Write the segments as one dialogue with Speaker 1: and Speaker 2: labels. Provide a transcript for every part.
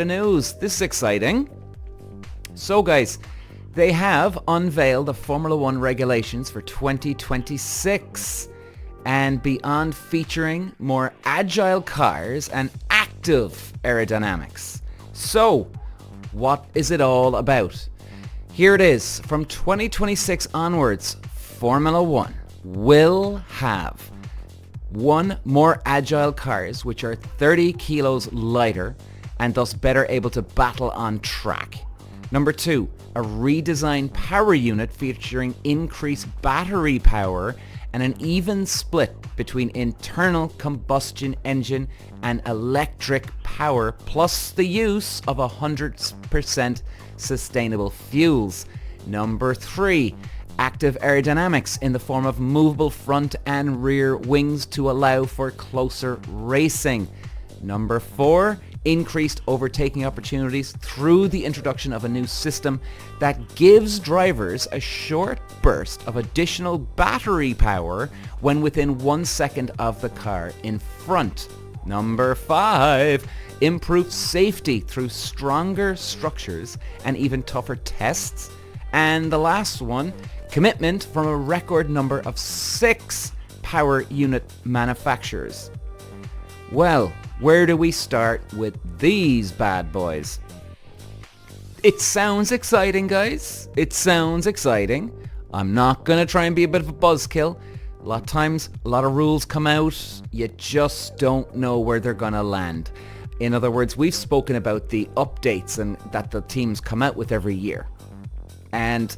Speaker 1: The news. This is exciting. So guys, they have unveiled the Formula One regulations for 2026 and beyond, featuring more agile cars and active aerodynamics. So, what is it all about? Here it is. From 2026 onwards, Formula One will have more agile cars, which are 30 kilos lighter and thus better able to battle on track. Number 2, a redesigned power unit featuring increased battery power and an even split between internal combustion engine and electric power, plus the use of 100% sustainable fuels. Number 3, active aerodynamics in the form of movable front and rear wings to allow for closer racing. Number 4, increased overtaking opportunities through the introduction of a new system that gives drivers a short burst of additional battery power when within 1 second of the car in front. Number 5, improved safety through stronger structures and even tougher tests. And the last one, commitment from a record number of 6 power unit manufacturers. Well, where do we start with these bad boys? It sounds exciting, guys. It sounds exciting. I'm not going to try and be a bit of a buzzkill. A lot of times, a lot of rules come out. You just don't know where they're going to land. In other words, we've spoken about the updates and that the teams come out with every year. And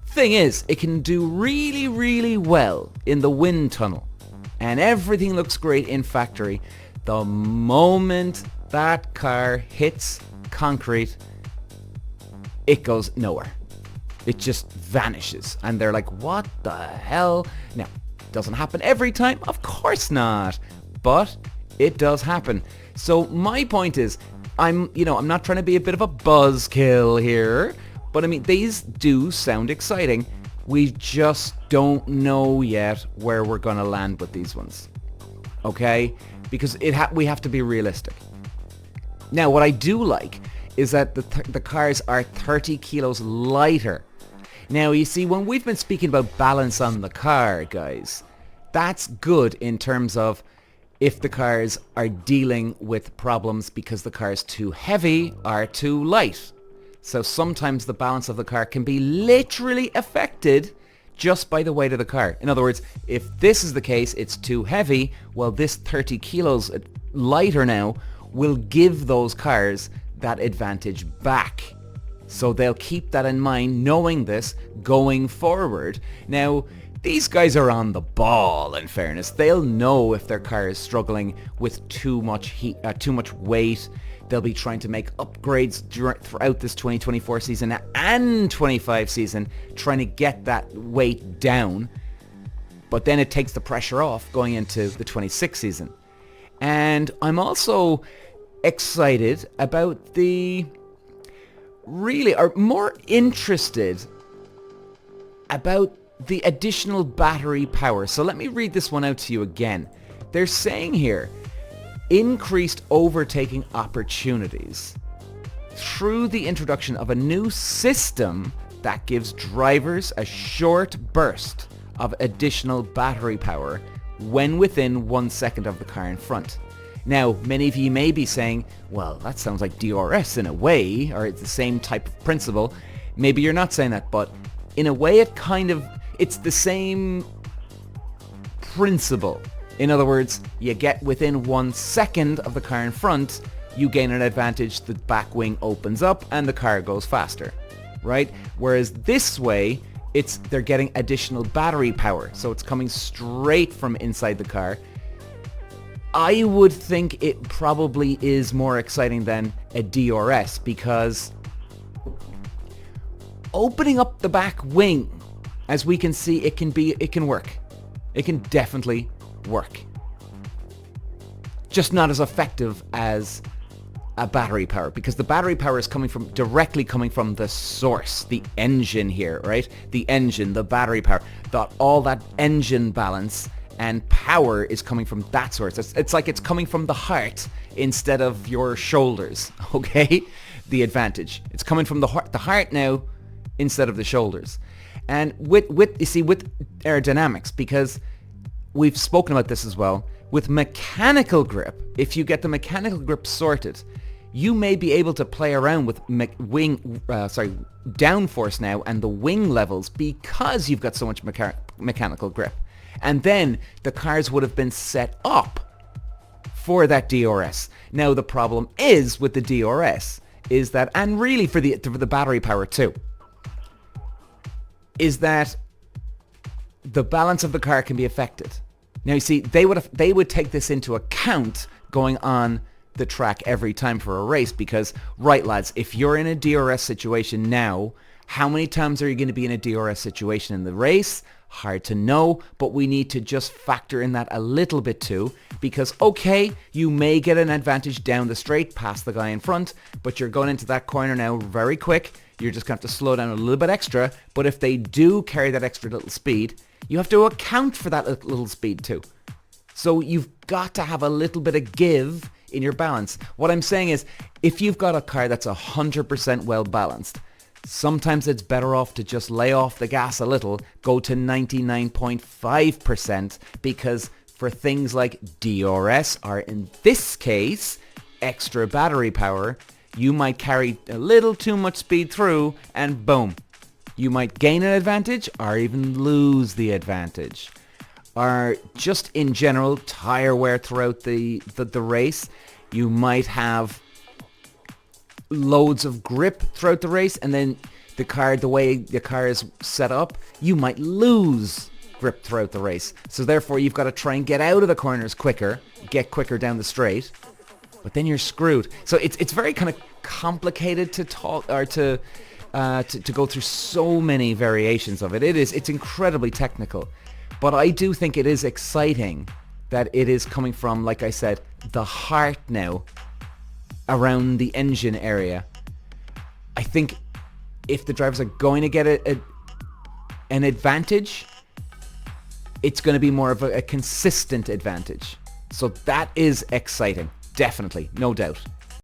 Speaker 1: thing is, it can do really, really well in the wind tunnel. And everything looks great in factory. The moment that car hits concrete, it goes nowhere. It just vanishes. And they're like, what the hell? Now, it doesn't happen every time. Of course not. But it does happen. So my point is, I'm not trying to be a bit of a buzzkill here. But I mean, these do sound exciting. We just don't know yet where we're going to land with these ones. Okay? Because we have to be realistic. Now, what I do like is that the cars are 30 kilos lighter. Now, you see, when we've been speaking about balance on the car, guys, that's good in terms of if the cars are dealing with problems because the car is too heavy or too light. So sometimes the balance of the car can be literally affected just by the weight of the car. In other words, if this is the case, it's too heavy, well, this 30 kilos lighter now will give those cars that advantage back. So they'll keep that in mind, knowing this going forward. Now, these guys are on the ball, in fairness. They'll know if their car is struggling with too much heat, too much weight. They'll be trying to make upgrades throughout this 2024 season and 25 season, trying to get that weight down. But then it takes the pressure off going into the 26 season. And I'm also excited about more interested about the additional battery power. So let me read this one out to you again. They're saying here, increased overtaking opportunities through the introduction of a new system that gives drivers a short burst of additional battery power when within 1 second of the car in front. Now, many of you may be saying, well, that sounds like DRS in a way, or it's the same type of principle. Maybe you're not saying that, but in a way it's the same principle. In other words, you get within 1 second of the car in front, you gain an advantage, the back wing opens up and the car goes faster, right? Whereas this way, they're getting additional battery power, so it's coming straight from inside the car. I would think it probably is more exciting than a DRS, because opening up the back wing, as we can see, it can work. It can definitely work. Just not as effective as a battery power, because the battery power is directly coming from the source, the engine here, right? The engine, the battery power, all that engine balance and power is coming from that source. It's like it's coming from the heart instead of your shoulders, okay? The advantage. It's coming from the heart now instead of the shoulders. And with aerodynamics, because we've spoken about this as well, with mechanical grip, if you get the mechanical grip sorted, you may be able to play around with downforce now and the wing levels because you've got so much mechanical grip. And then the cars would have been set up for that DRS. Now the problem is with the DRS is that, and really for the battery power too, is that the balance of the car can be affected. Now you see, they would take this into account going on the track every time for a race, because, right lads, if you're in a DRS situation now, how many times are you going to be in a DRS situation in the race? Hard to know, but we need to just factor in that a little bit too, because okay, you may get an advantage down the straight past the guy in front, but you're going into that corner now very quick. You're just going to have to slow down a little bit extra, but if they do carry that extra little speed, you have to account for that little speed too. So you've got to have a little bit of give in your balance. What I'm saying is, if you've got a car that's 100% well balanced, sometimes it's better off to just lay off the gas a little, go to 99.5%, because for things like DRS, or in this case, extra battery power, you might carry a little too much speed through and boom, you might gain an advantage or even lose the advantage. Or just in general, tire wear throughout the race. You might have loads of grip throughout the race, and then the way the car is set up, you might lose grip throughout the race. So therefore, you've got to try and get out of the corners quicker, get quicker down the straight, but then you're screwed. So it's very kind of complicated to talk or to go through so many variations of it. It's incredibly technical. But I do think it is exciting that it is coming from, like I said, the heart now around the engine area. I think if the drivers are going to get an advantage, it's going to be more of a consistent advantage. So that is exciting, definitely, no doubt.